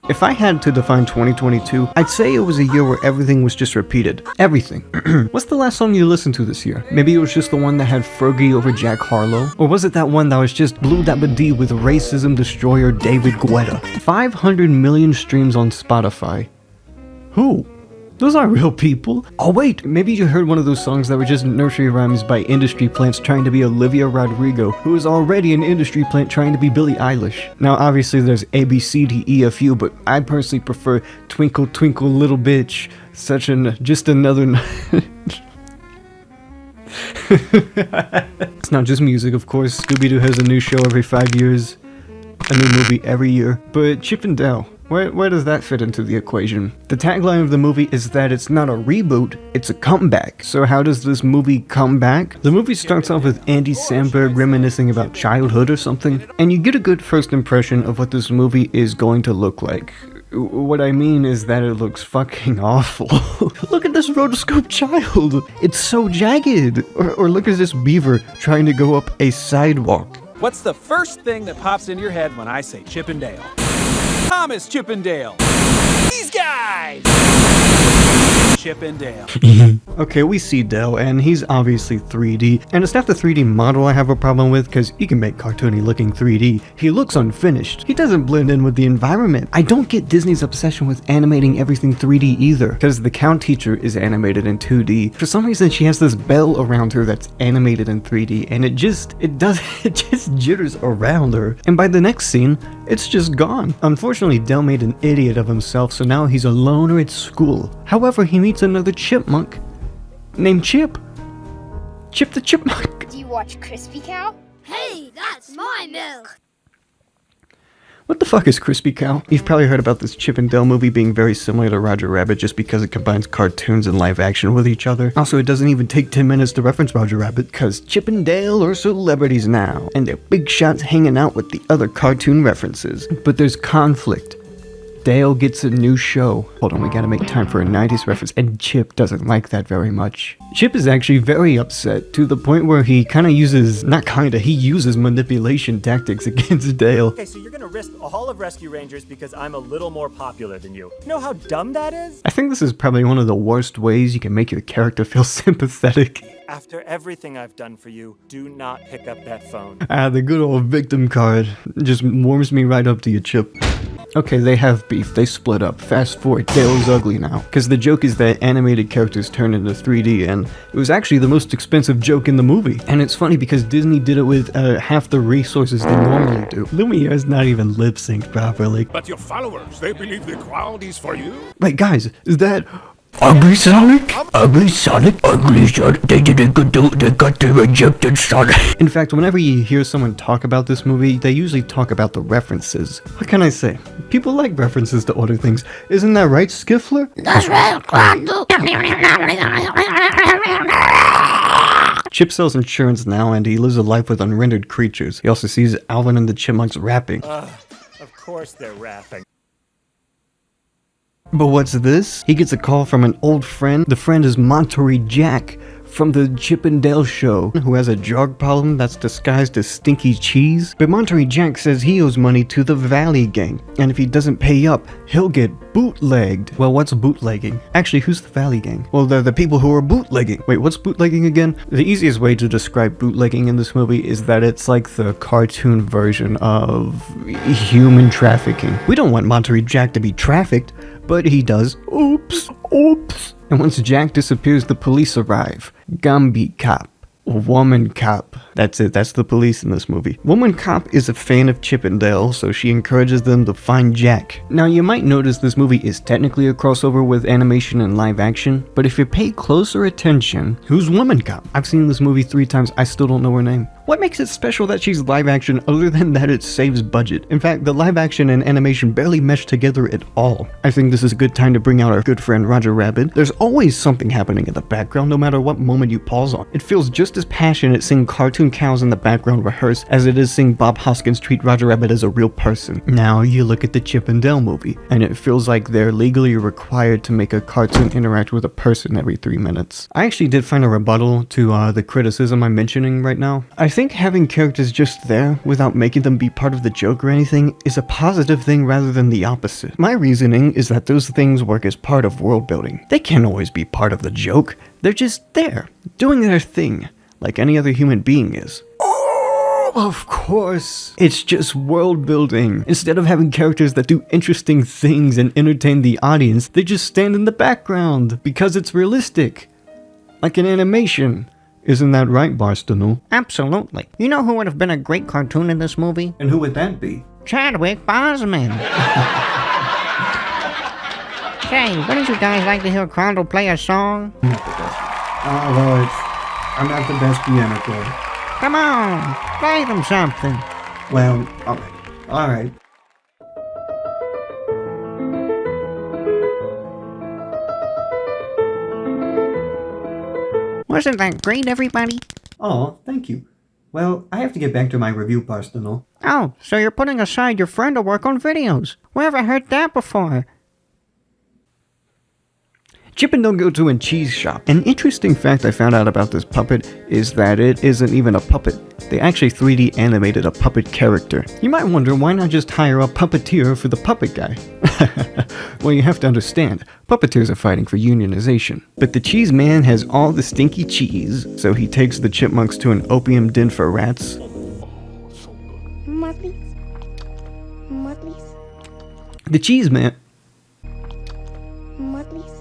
If I had to define 2022, I'd say it was a year where everything was just repeated. Everything. What's the last song you listened to this year? Maybe it was just the one that had Fergie over Jack Harlow? Or was it that one that was just Blue Dabba Dee with racism destroyer David Guetta? 500 million streams on Spotify. Who? Those aren't real people. Oh wait, maybe you heard one of those songs that were just nursery rhymes by industry plants trying to be Olivia Rodrigo, who is already an industry plant trying to be Billie Eilish. Now obviously there's A, B, C, D, E, F, U, but I personally prefer Twinkle Twinkle Little Bitch, just another... It's not just music, of course. Scooby-Doo has a new show every 5 years, a new movie every year, but Chip and Dale. Where does that fit into the equation? The tagline of the movie is that it's not a reboot, it's a comeback. So how does this movie come back? The movie starts off with Andy Samberg reminiscing about childhood or something, and you get a good first impression of what this movie is going to look like. What I mean is that it looks fucking awful. Look at this rotoscope child! It's so jagged! Or look at this beaver trying to go up a sidewalk. What's the first thing that pops in your head when I say Chip and Dale? Thomas Chippendale. These guys! Chip and Dale. Okay, we see Dale, and he's obviously 3D, and it's not the 3D model I have a problem with, because you can make cartoony looking 3D. He looks unfinished. He doesn't blend in with the environment. I don't get Disney's obsession with animating everything 3D either, because the cow teacher is animated in 2D. For some reason, she has this bell around her that's animated in 3D, and it just jitters around her. And by the next scene, it's just gone. Unfortunately, Dale made an idiot of himself, so now he's a loner at school. However, he meets another chipmunk named Chip. Chip the Chipmunk. Do you watch Crispy Cow? Hey, that's my milk! What the fuck is Crispy Cow? You've probably heard about this Chip and Dale movie being very similar to Roger Rabbit just because it combines cartoons and live action with each other. Also, it doesn't even take 10 minutes to reference Roger Rabbit, cause Chip and Dale are celebrities now, and they're big shots hanging out with the other cartoon references. But there's conflict. Dale gets a new show. Hold on, we gotta make time for a 90s reference, and Chip doesn't like that very much. Chip is actually very upset, to the point where he he uses manipulation tactics against Dale. Okay, so you're gonna risk all of Rescue Rangers because I'm a little more popular than you. You know how dumb that is? I think this is probably one of the worst ways you can make your character feel sympathetic. After everything I've done for you, do not pick up that phone. The good old victim card just warms me right up to you, Chip. Okay, they have beef, they split up. Fast forward, Dale's ugly now. Because the joke is that animated characters turn into 3D, and it was actually the most expensive joke in the movie. And it's funny because Disney did it with half the resources they normally do. Lumiere's not even lip-synced properly. But your followers, they believe the crowd is for you? Wait, guys, is that... Ugly Sonic? Ugly Sonic? Ugly Sonic? They didn't do, they got the rejected Sonic. In fact, whenever you hear someone talk about this movie, they usually talk about the references. What can I say? People like references to other things. Isn't that right, Skiffler? That's right, Crondle. Chip sells insurance now, and he lives a life with unrendered creatures. He also sees Alvin and the Chipmunks rapping. Of course they're rapping. But what's this? He gets a call from an old friend. The friend is Monterey Jack from the Chip and Dale show, who has a drug problem that's disguised as stinky cheese. But Monterey Jack says he owes money to the Valley Gang, and if he doesn't pay up, he'll get bootlegged. Well, what's bootlegging? Actually, who's the Valley Gang? Well, they're the people who are bootlegging. Wait, what's bootlegging again? The easiest way to describe bootlegging in this movie is that it's like the cartoon version of human trafficking. We don't want Monterey Jack to be trafficked, but he does. Oops, oops. And once Jack disappears, the police arrive. Gumby Cop. Woman Cop. That's it, that's the police in this movie. Woman Cop is a fan of Chip and Dale, so she encourages them to find Jack. Now you might notice this movie is technically a crossover with animation and live action, but if you pay closer attention, who's Woman Cop? I've seen this movie 3 times, I still don't know her name. What makes it special that she's live action other than that it saves budget? In fact, the live action and animation barely mesh together at all. I think this is a good time to bring out our good friend Roger Rabbit. There's always something happening in the background no matter what moment you pause on. It feels just as passionate seeing cartoon cows in the background rehearse as it is seeing Bob Hoskins treat Roger Rabbit as a real person. Now you look at the Chip and Dale movie, and it feels like they're legally required to make a cartoon interact with a person every 3 minutes. I actually did find a rebuttal to the criticism I'm mentioning right now. I think having characters just there, without making them be part of the joke or anything, is a positive thing rather than the opposite. My reasoning is that those things work as part of world building. They can't always be part of the joke. They're just there, doing their thing, like any other human being is. Of course, it's just world building. Instead of having characters that do interesting things and entertain the audience, they just stand in the background because it's realistic. Like an animation. Isn't that right, Barstool? Absolutely. You know who would have been a great cartoon in this movie? And who would that be? Chadwick Boseman. Say, wouldn't you guys like to hear Crondle play a song? I'm not the best. I'm not the best piano player. Come on, play them something. Well, alright. Wasn't that great, everybody? Oh, thank you. Well, I have to get back to my review, Barstool. Oh, so you're putting aside your friend to work on videos. Where have I heard that before? Chip and Dale go to a cheese shop. An interesting fact I found out about this puppet is that it isn't even a puppet. They actually 3D animated a puppet character. You might wonder why not just hire a puppeteer for the puppet guy? Well, you have to understand, puppeteers are fighting for unionization. But the cheese man has all the stinky cheese, so he takes the chipmunks to an opium den for rats. Muddlies. The cheese man... Muddlies.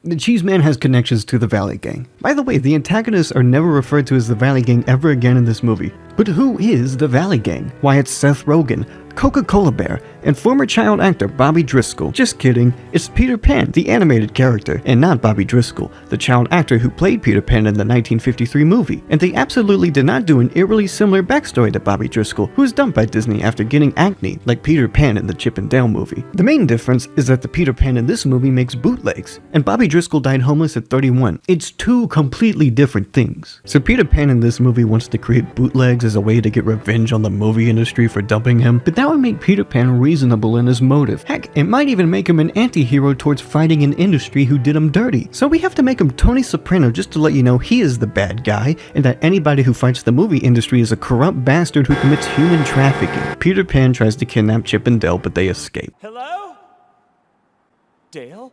The Cheese Man has connections to the Valley Gang. By the way, the antagonists are never referred to as the Valley Gang ever again in this movie. But who is the Valley Gang? Why, it's Seth Rogen, Coca-Cola Bear, and former child actor Bobby Driscoll. Just kidding, it's Peter Pan, the animated character, and not Bobby Driscoll, the child actor who played Peter Pan in the 1953 movie. And they absolutely did not do an eerily similar backstory to Bobby Driscoll, who was dumped by Disney after getting acne, like Peter Pan in the Chip and Dale movie. The main difference is that the Peter Pan in this movie makes bootlegs, and Bobby Driscoll died homeless at 31. It's two completely different things. So Peter Pan in this movie wants to create bootlegs as a way to get revenge on the movie industry for dumping him, but that would make Peter Pan reasonable in his motive. Heck, it might even make him an anti-hero towards fighting an industry who did him dirty. So we have to make him Tony Soprano just to let you know he is the bad guy, and that anybody who fights the movie industry is a corrupt bastard who commits human trafficking. Peter Pan tries to kidnap Chip and Dale, but they escape. Hello? Dale?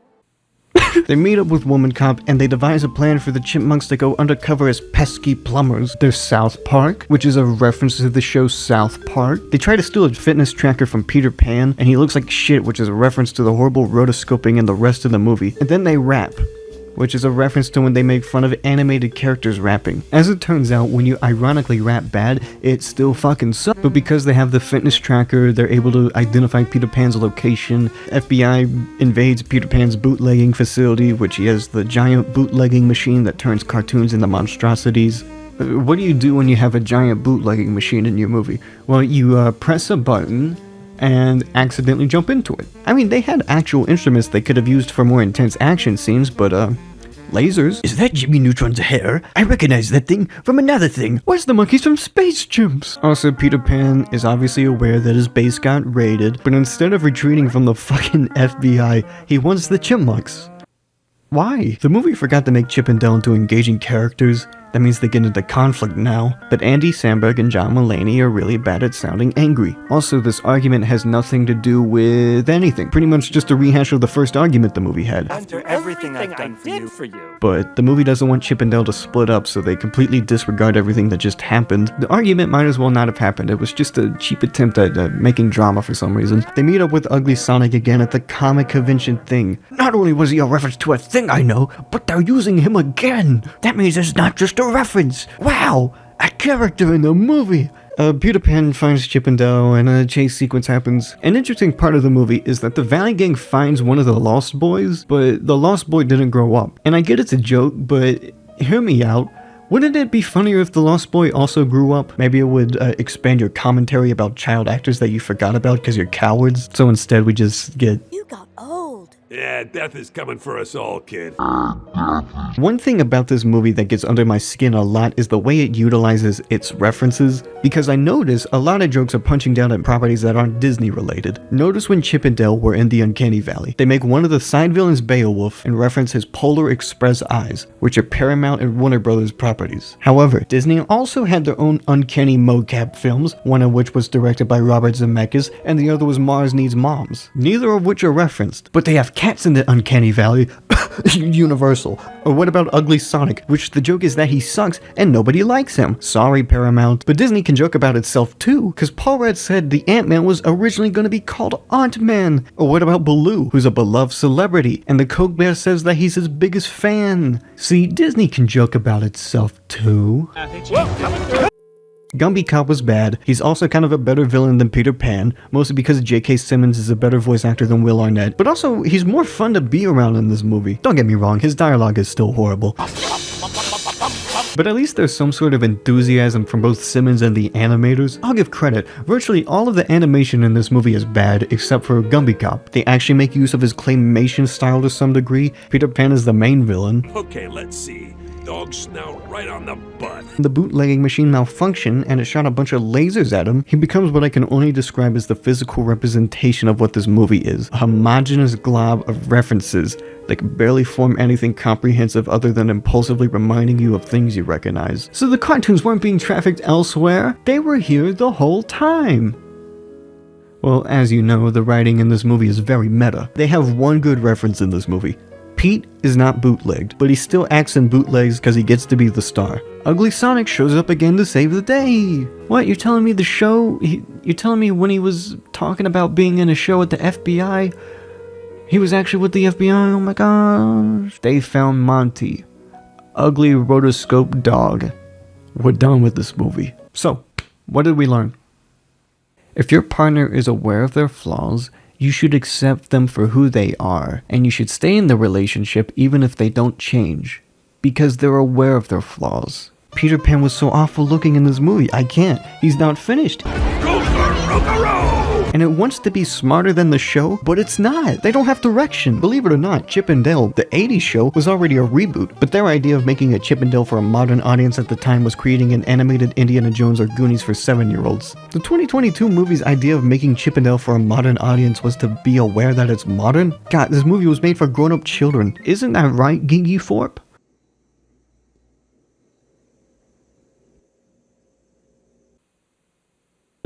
They meet up with Woman Cop and they devise a plan for the chipmunks to go undercover as pesky plumbers. There's South Park, which is a reference to the show South Park. They try to steal a fitness tracker from Peter Pan and he looks like shit, which is a reference to the horrible rotoscoping in the rest of the movie. And then they rap, which is a reference to when they make fun of animated characters rapping. As it turns out, when you ironically rap bad, it still fucking sucks. But because they have the fitness tracker, they're able to identify Peter Pan's location. FBI invades Peter Pan's bootlegging facility, which he has the giant bootlegging machine that turns cartoons into monstrosities. What do you do when you have a giant bootlegging machine in your movie? Well, you press a button and accidentally jump into it. I mean, they had actual instruments they could have used for more intense action scenes, but lasers. Is that Jimmy Neutron's hair? I recognize that thing from another thing. Where's the monkeys from Space Chimps? Also, Peter Pan is obviously aware that his base got raided, but instead of retreating from the fucking FBI, he wants the chipmunks. Why? The movie forgot to make Chip and Dale into engaging characters. That means they get into conflict now. But Andy Samberg and John Mulaney are really bad at sounding angry. Also, this argument has nothing to do with anything. Pretty much just a rehash of the first argument the movie had. After everything I've done for you. But the movie doesn't want Chip and Dale to split up, so they completely disregard everything that just happened. The argument might as well not have happened. It was just a cheap attempt at making drama for some reason. They meet up with Ugly Sonic again at the comic convention thing. Not only was he a reference to a thing I know, but they're using him again. That means it's not just a reference. Wow, a character in the movie. Peter Pan finds Chip and Dale and a chase sequence happens. An interesting part of the movie is that the Valley Gang finds one of the Lost Boys, but the Lost Boy didn't grow up. And I get it's a joke, but hear me out. Wouldn't it be funnier if the Lost Boy also grew up? Maybe it would expand your commentary about child actors that you forgot about because you're cowards. So instead we just get... You got old. Yeah, death is coming for us all, kid. One thing about this movie that gets under my skin a lot is the way it utilizes its references, because I notice a lot of jokes are punching down at properties that aren't Disney related. Notice when Chip and Dale were in the Uncanny Valley, they make one of the side villains Beowulf and reference his Polar Express eyes, which are Paramount and Warner Brothers properties. However, Disney also had their own Uncanny mocap films, one of which was directed by Robert Zemeckis and the other was Mars Needs Moms, neither of which are referenced, but they have cats in the Uncanny Valley. Universal. Or what about Ugly Sonic, which the joke is that he sucks and nobody likes him. Sorry, Paramount. But Disney can joke about itself too, because Paul Rudd said the Ant-Man was originally going to be called Aunt-Man. Or what about Baloo, who's a beloved celebrity, and the Coke Bear says that he's his biggest fan. See, Disney can joke about itself too. Gumby Cop was bad. He's also kind of a better villain than Peter Pan, mostly because J.K. Simmons is a better voice actor than Will Arnett, but also he's more fun to be around in this movie. Don't get me wrong, his dialogue is still horrible. But at least there's some sort of enthusiasm from both Simmons and the animators. I'll give credit, virtually all of the animation in this movie is bad, except for Gumby Cop. They actually make use of his claymation style to some degree. Peter Pan is the main villain. Okay, let's see. Dog snout right on the butt. The bootlegging machine malfunctioned and it shot a bunch of lasers at him. He becomes what I can only describe as the physical representation of what this movie is. A homogeneous glob of references that can barely form anything comprehensive other than impulsively reminding you of things you recognize. So the cartoons weren't being trafficked elsewhere, they were here the whole time. Well, as you know, the writing in this movie is very meta. They have one good reference in this movie. Pete is not bootlegged, but he still acts in bootlegs because he gets to be the star. Ugly Sonic shows up again to save the day. What, you're telling me the show, you're telling me when he was talking about being in a show at the FBI, he was actually with the FBI? Oh my gosh. They found Monty. Ugly rotoscope dog. We're done with this movie. So, what did we learn? If your partner is aware of their flaws, you should accept them for who they are, and you should stay in the relationship even if they don't change, because they're aware of their flaws. Peter Pan was so awful looking in this movie, I can't. He's not finished. And it wants to be smarter than the show, but it's not. They don't have direction. Believe it or not, Chip and Dale, the 80s show, was already a reboot, but their idea of making a Chip and Dale for a modern audience at the time was creating an animated Indiana Jones or Goonies for 7-year-olds. The 2022 movie's idea of making Chip and Dale for a modern audience was to be aware that it's modern? God, this movie was made for grown-up children. Isn't that right, Gigi Thorpe?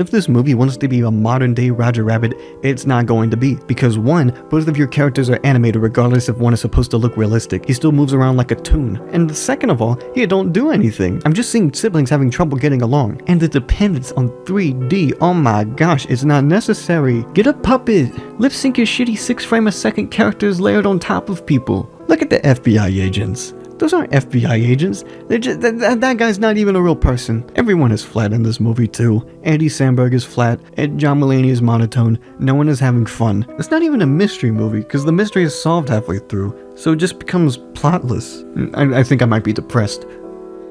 If this movie wants to be a modern day Roger Rabbit, it's not going to be. Because one, both of your characters are animated regardless if one is supposed to look realistic. He still moves around like a toon. And second of all, he don't do anything. I'm just seeing siblings having trouble getting along. And the dependence on 3D, oh my gosh, it's not necessary. Get a puppet. Lip sync your shitty 6 frame a second characters layered on top of people. Look at the FBI agents. Those aren't FBI agents. They're just, that guy's not even a real person. Everyone is flat in this movie too. Andy Samberg is flat, and John Mulaney is monotone. No one is having fun. It's not even a mystery movie, because the mystery is solved halfway through, so it just becomes plotless. I think I might be depressed.